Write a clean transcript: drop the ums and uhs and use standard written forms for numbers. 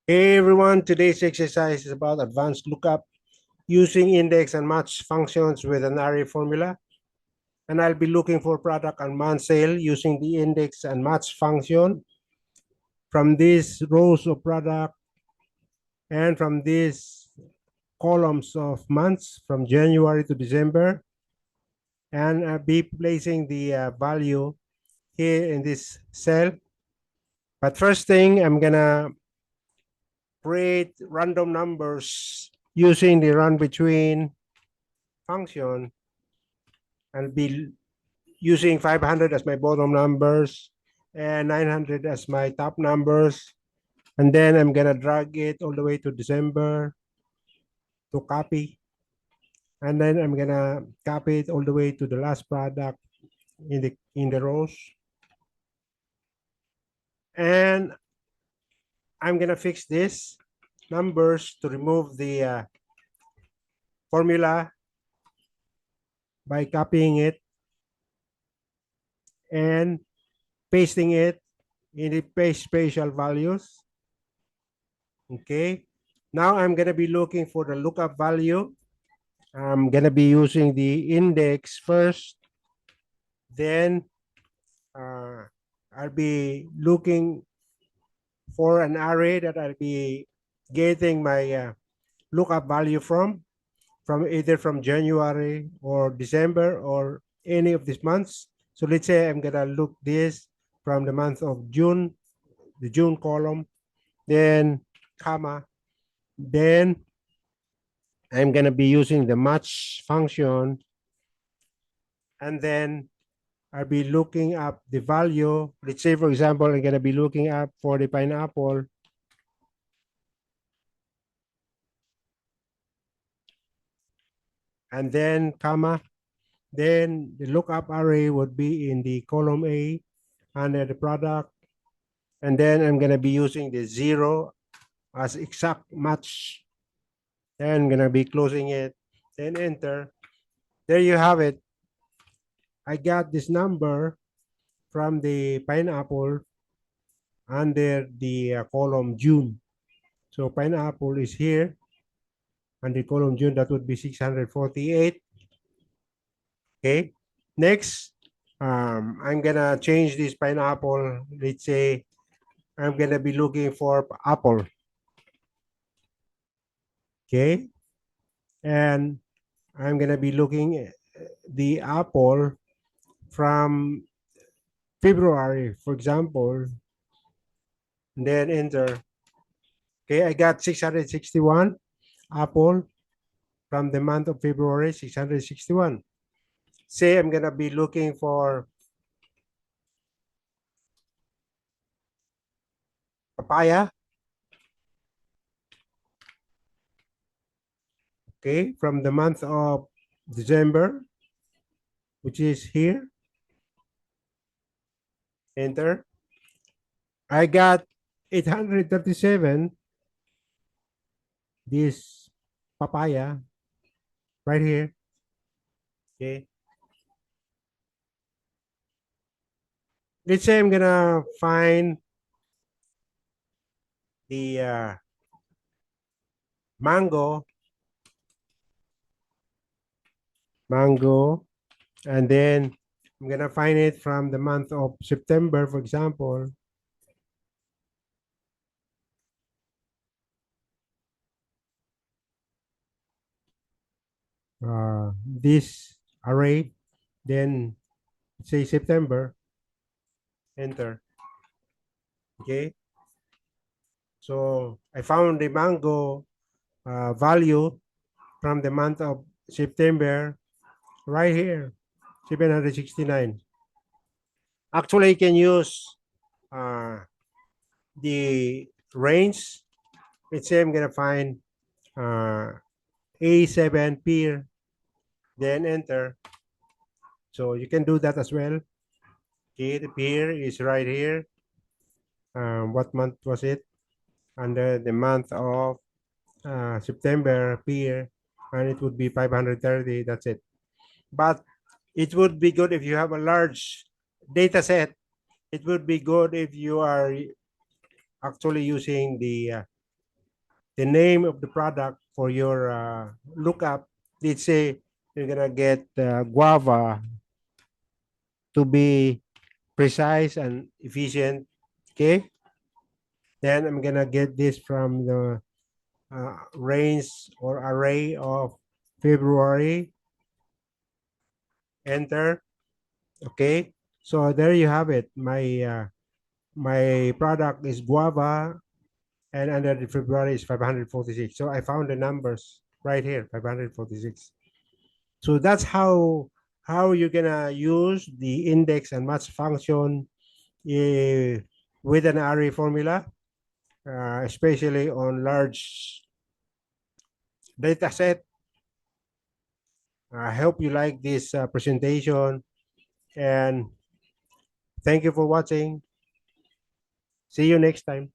Hey everyone, today's exercise is about advanced lookup using index and match functions with an array formula. And I'll be looking for product and month sale using the index and match function from these rows of product and from these columns of months from January to December. And I'll be placing the value here in this cell. But first thing, I'm gonna create random numbers using the run between function. I'll be using 500 as my bottom numbers and 900 as my top numbers. And then I'm gonna drag it all the way to December to copy. And then I'm gonna copy it all the way to the last product in the rows. And I'm gonna fix this numbers to remove the formula by copying it and pasting it in the paste spatial values. Okay. Now I'm gonna be looking for the lookup value. I'm gonna be using the index first. Then I'll be looking for an array that I'll be getting my lookup value from either from January or December or any of these months. So let's say I'm gonna look this from the month of June, the June column, then comma, then I'm gonna be using the match function, and then I'll be looking up the value. Let's say, for example, I'm gonna be looking up for the pineapple. And then comma, then the lookup array would be in the column A under the product. And then I'm gonna be using the 0 as exact match. Then I'm gonna be closing it, then enter. There you have it. I got this number from the pineapple under the column June. So pineapple is here, and the column June, that would be 648. Okay. Next, I'm gonna change this pineapple. Let's say I'm gonna be looking for apple. Okay. And I'm gonna be looking at the apple from February, for example, and then enter. Okay, I got 661 apple from the month of February, 661. Say I'm gonna be looking for papaya. Okay, from the month of December, which is here. Enter. I got 837. This papaya right here. Okay. Let's say I'm gonna find the mango, and then I'm gonna find it from the month of September, for example. This array, then say September, enter. Okay. So I found the mango value from the month of September right here, 769. Actually, you can use the range. Let's say I'm gonna find A7 peer, then enter. So you can do that as well. Okay, the peer is right here. What month was it? Under the month of September peer, and it would be 530. That's it. But it would be good if you have a large data set. It would be good if you are actually using the the name of the product for your lookup. Let's say you're gonna get guava to be precise and efficient. Okay, then I'm gonna get this from the range or array of February. Enter. Okay, so there you have it. My product is guava, and under the February is 546. So I found the numbers right here, 546. So that's how you're gonna use the index and match function uh, with an array formula, especially on large data set. I hope you like this presentation, and thank you for watching. See you next time.